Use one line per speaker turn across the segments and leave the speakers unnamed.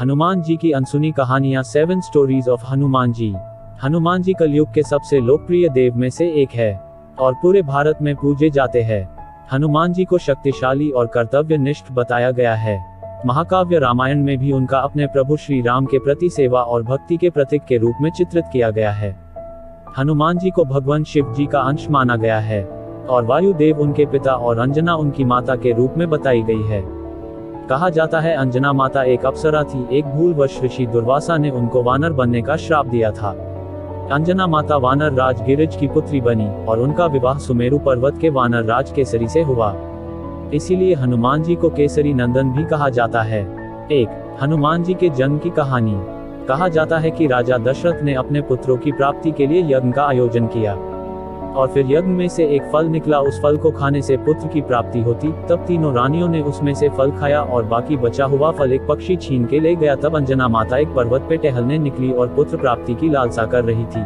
हनुमान जी की अनसुनी कहानियां 7 stories of Hanuman ji. Hanuman ji कलयुग के सबसे लोकप्रिय देव में से एक है और पूरे भारत में पूजे जाते हैं। हनुमान जी को शक्तिशाली और कर्तव्यनिष्ठ बताया गया है। महाकाव्य रामायण में भी उनका अपने प्रभु श्री राम के प्रति सेवा और भक्ति के प्रतीक के रूप में चित्रित किया गया है। हनुमान जी को भगवान शिव जी का अंश माना गया है और वायुदेव उनके पिता और अंजना उनकी माता के रूप में बताई गई है। कहा जाता है अंजना माता एक अप्सरा थी। एक भूलवश ऋषि दुर्वासा ने उनको वानर बनने का श्राप दिया था। अंजना माता वानर राज गिरिज की पुत्री बनी और उनका विवाह सुमेरु पर्वत के वानर राज केसरी से हुआ। इसीलिए हनुमान जी को केसरी नंदन भी कहा जाता है। एक हनुमान जी के जन्म की कहानी। कहा जाता है कि राजा दशरथ ने अपने पुत्रों की प्राप्ति के लिए यज्ञ का आयोजन किया और फिर यज्ञ में से एक फल निकला। उस फल को खाने से पुत्र की प्राप्ति होती। तब तीनों रानियों ने उसमें से फल खाया और बाकी बचा हुआ फल एक पक्षी छीन के ले गया। तब अंजना माता एक पर्वत पे टहलने निकली और पुत्र प्राप्ति की लालसा कर रही थी।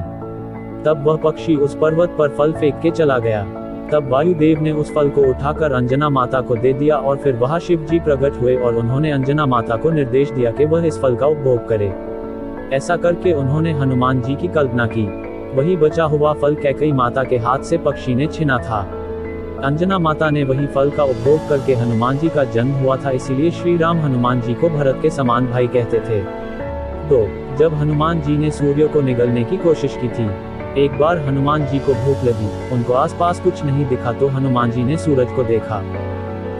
तब वह पक्षी उस पर्वत पर फल फेंक के चला गया। तब वायुदेव ने उस फल को उठाकर अंजना माता को दे दिया और फिर वहां शिव जी प्रकट हुए और उन्होंने अंजना माता को निर्देश दिया कि वह इस फल का उपभोग करे। ऐसा करके उन्होंने हनुमान जी की कल्पना की। वही बचा हुआ फल कैकेयी माता के हाथ से पक्षी ने छीना था। अंजना माता ने वही फल का उपभोग करके हनुमान जी का जन्म हुआ था। इसीलिए श्री राम हनुमान जी को भरत के समान भाई कहते थे। 2. जब हनुमान जी ने सूर्य को निगलने की कोशिश की थी। एक बार हनुमान जी को भूख लगी। उनको आसपास कुछ नहीं दिखा तो हनुमान जी ने सूरज को देखा।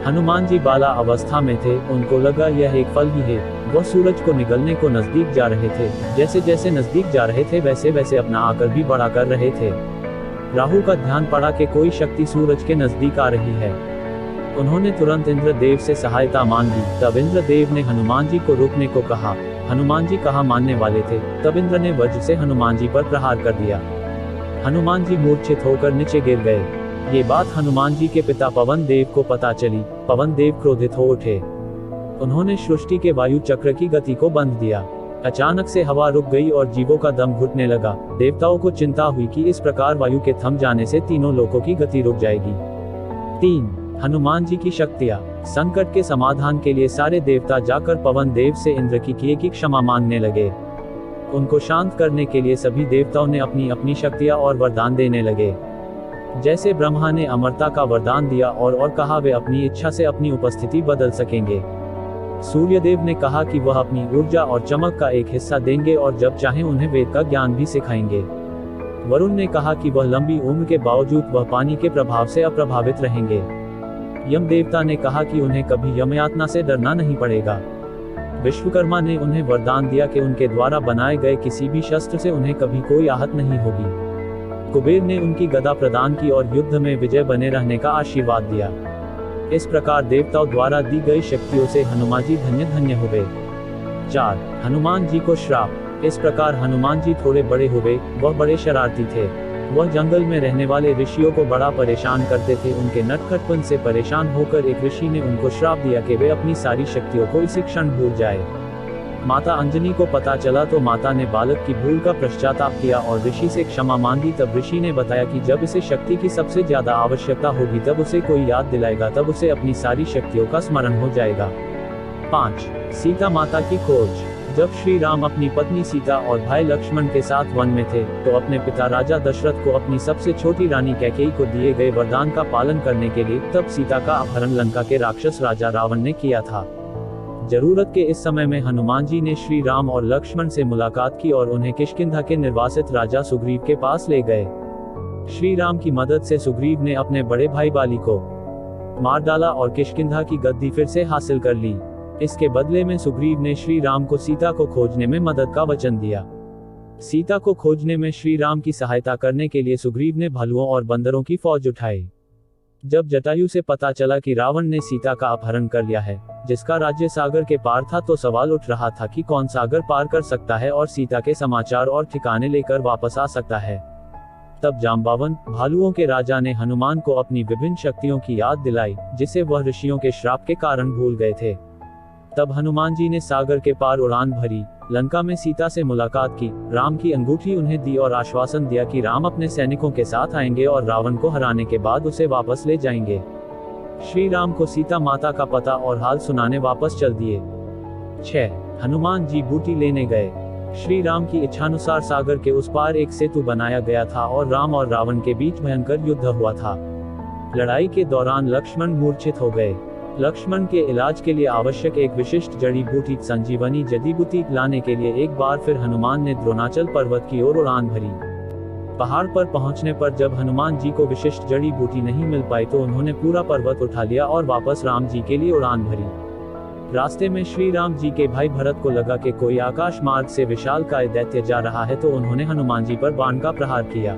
हनुमान जी बाला अवस्था में थे। उनको लगा यह एक फल ही है। वह सूरज को निगलने को नजदीक जा रहे थे। जैसे जैसे नजदीक जा रहे थे वैसे वैसे अपना आकर भी बढ़ा कर रहे थे। राहु का ध्यान पड़ा कि कोई शक्ति सूरज के नजदीक आ रही है। उन्होंने तुरंत इंद्रदेव से सहायता मांगी। तब इंद्रदेव ने हनुमान जी को रुकने को कहा। हनुमान जी कहाँ मानने वाले थे। तब इंद्र ने वज्र से हनुमान जी पर प्रहार कर दिया। हनुमान जी मूर्छित होकर नीचे गिर गए। ये बात हनुमान जी के पिता पवन देव को पता चली। पवन देव क्रोधित हो उठे। उन्होंने सृष्टि के वायु चक्र की गति को बंद दिया। अचानक से हवा रुक गई और जीवों का दम घुटने लगा। देवताओं को चिंता हुई कि इस प्रकार वायु के थम जाने से तीनों लोकों की गति रुक जाएगी। 3. हनुमान जी की शक्तियां। संकट के समाधान के लिए सारे देवता जाकर पवन देव से इंद्र की किए की क्षमा मांगने लगे। उनको शांत करने के लिए सभी देवताओं ने अपनी अपनी शक्तियां और वरदान देने लगे। जैसे ब्रह्मा ने अमरता का वरदान दिया और कहा वे अपनी इच्छा से अपनी उपस्थिति बदल सकेंगे। सूर्यदेव ने कहा कि वह अपनी ऊर्जा और चमक का एक हिस्सा देंगे और जब चाहे उन्हें वेद का ज्ञान भी सिखाएंगे। वरुण ने कहा कि वह लंबी उम्र के बावजूद वह पानी के प्रभाव से अप्रभावित रहेंगे। यम देवता ने कहा कि उन्हें कभी यमयातना से डरना नहीं पड़ेगा। विश्वकर्मा ने उन्हें वरदान दिया कि उनके द्वारा बनाए गए किसी भी शस्त्र से उन्हें कभी कोई आहत नहीं होगी। कुबेर ने उनकी गदा प्रदान की और युद्ध में विजय बने रहने का आशीर्वाद दिया। इस प्रकार देवताओं द्वारा दी गई शक्तियों से हनुमान जी धन्य धन्य हुए। 4. हनुमान जी को श्राप। इस प्रकार हनुमान जी थोड़े बड़े हुए। वह बड़े शरारती थे। वह जंगल में रहने वाले ऋषियों को बड़ा परेशान करते थे। उनके नटखटपन से परेशान होकर एक ऋषि ने उनको श्राप दिया कि वे अपनी सारी शक्तियों को इसी क्षण भूल जाए। माता अंजनी को पता चला तो माता ने बालक की भूल का पश्चाताप किया और ऋषि से क्षमा मांगी। तब ऋषि ने बताया कि जब इसे शक्ति की सबसे ज्यादा आवश्यकता होगी तब उसे कोई याद दिलाएगा। तब उसे अपनी सारी शक्तियों का स्मरण हो जाएगा। 5. सीता माता की खोज। जब श्री राम अपनी पत्नी सीता और भाई लक्ष्मण के साथ वन में थे तो अपने पिता राजा दशरथ को अपनी सबसे छोटी रानी कैकेयी को दिए गए वरदान का पालन करने के लिए तब सीता का अपहरण लंका के राक्षस राजा रावण ने किया था। जरूरत के इस समय में हनुमान जी ने श्री राम और लक्ष्मण से मुलाकात की और उन्हें किष्किंधा के निर्वासित राजा सुग्रीव के पास ले गए। श्री राम की मदद से सुग्रीव ने अपने बड़े भाई बाली को मार डाला और किष्किंधा की गद्दी फिर से हासिल कर ली। इसके बदले में सुग्रीव ने श्री राम को सीता को खोजने में मदद का वचन दिया। सीता को खोजने में श्री राम की सहायता करने के लिए सुग्रीव ने भालुओं और बंदरों की फौज उठाई। जब जटायु से पता चला कि रावण ने सीता का अपहरण कर लिया है, जिसका राज्य सागर के पार था, तो सवाल उठ रहा था कि कौन सागर पार कर सकता है और सीता के समाचार और ठिकाने लेकर वापस आ सकता है। तब जाम्बावन भालुओं के राजा ने हनुमान को अपनी विभिन्न शक्तियों की याद दिलाई जिसे वह ऋषियों के श्राप के कारण भूल गए थे। तब हनुमान जी ने सागर के पार उड़ान भरी, लंका में सीता से मुलाकात की, राम की अंगूठी उन्हें दी और आश्वासन दिया कि राम अपने सैनिकों के साथ आएंगे और रावण को हराने के बाद उसे वापस ले जाएंगे। श्री राम को सीता माता का पता और हाल सुनाने वापस चल दिए। 6. हनुमान जी बूटी लेने गए। श्री राम की इच्छानुसार सागर के उस पार एक सेतु बनाया गया था और राम और रावण के बीच भयंकर युद्ध हुआ था। लड़ाई के दौरान लक्ष्मण मूर्छित हो गए। लक्ष्मण के इलाज के लिए आवश्यक एक विशिष्ट जड़ी बूटी संजीवनी जड़ी बूटी लाने के लिए एक बार फिर हनुमान ने द्रोणाचल पर्वत की ओर उड़ान भरी। पहाड़ पर पहुंचने पर जब हनुमान जी को विशिष्ट जड़ी बूटी नहीं मिल पाई तो उन्होंने पूरा पर्वत उठा लिया और वापस राम जी के लिए उड़ान भरी। रास्ते में श्री राम जी के भाई भरत को लगा कि कोई आकाश मार्ग से विशालकाय दैत्य जा रहा है, तो उन्होंने हनुमान जी पर बाण का प्रहार किया।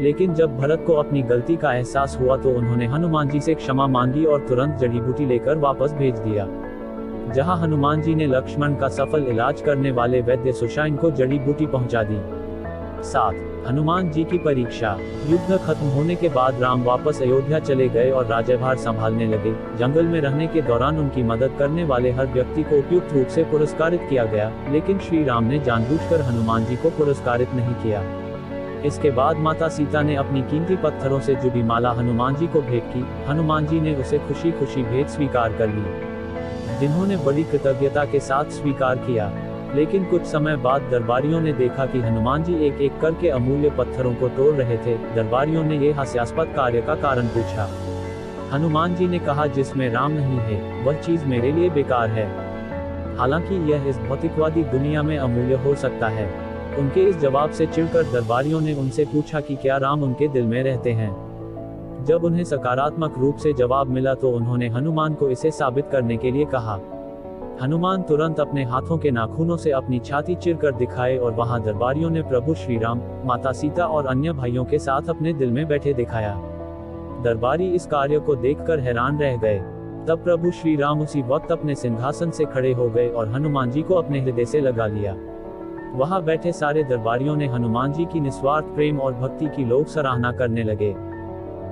लेकिन जब भरत को अपनी गलती का एहसास हुआ तो उन्होंने हनुमान जी से क्षमा मांगी और तुरंत जड़ी बूटी लेकर वापस भेज दिया। जहां हनुमान जी ने लक्ष्मण का सफल इलाज करने वाले वैद्य सुशाइन को जड़ी बूटी पहुंचा दी। 7. हनुमान जी की परीक्षा। युद्ध खत्म होने के बाद राम वापस अयोध्या चले गए और राज्यभार संभालने लगे। जंगल में रहने के दौरान उनकी मदद करने वाले हर व्यक्ति को उपयुक्त रूप से पुरस्कारित किया गया, लेकिन श्री राम ने जानबूझकर हनुमान जी को पुरस्कारित नहीं किया। इसके बाद माता सीता ने अपनी कीमती पत्थरों से जुड़ी माला हनुमान जी को भेंट की। हनुमान जी ने उसे खुशी खुशी भेंट स्वीकार कर ली, जिन्होंने बड़ी कृतज्ञता के साथ स्वीकार किया। लेकिन कुछ समय बाद दरबारियों ने देखा कि हनुमान जी एक एक करके अमूल्य पत्थरों को तोड़ रहे थे। दरबारियों ने यह हास्यास्पद कार्य का कारण पूछा। हनुमान जी ने कहा, जिसमें राम नहीं है वह चीज मेरे लिए बेकार है। हालांकि यह इस भौतिकवादी दुनिया में अमूल्य हो सकता है। उनके इस जवाब से चिढ़कर दरबारियों ने उनसे पूछा कि क्या राम उनके दिल में रहते हैं। जब उन्हें सकारात्मक रूप से जवाब मिला तो उन्होंने हनुमान को इसे साबित करने के लिए कहा। हनुमान तुरंत अपने हाथों के नाखूनों से अपनी छाती चिरकर दिखाए और वहां दरबारियों ने प्रभु श्री राम, माता सीता और अन्य भाइयों के साथ अपने दिल में बैठे दिखाया। दरबारी इस कार्य को देखकर हैरान रह गए। तब प्रभु श्री राम उसी वक्त अपने सिंहासन से खड़े हो गए और हनुमान जी को अपने हृदय से लगा लिया। वहां बैठे सारे दरबारियों ने हनुमान जी की निस्वार्थ प्रेम और भक्ति की लोग सराहना करने लगे।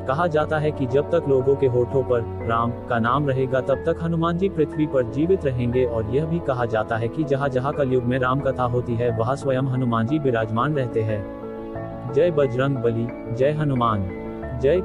कहा जाता है कि जब तक लोगों के होठों पर राम का नाम रहेगा तब तक हनुमान जी पृथ्वी पर जीवित रहेंगे, और यह भी कहा जाता है कि जहां जहां कलयुग में राम कथा होती है वहां स्वयं हनुमान जी विराजमान रहते हैं। जय बजरंग बली, जय हनुमान, जय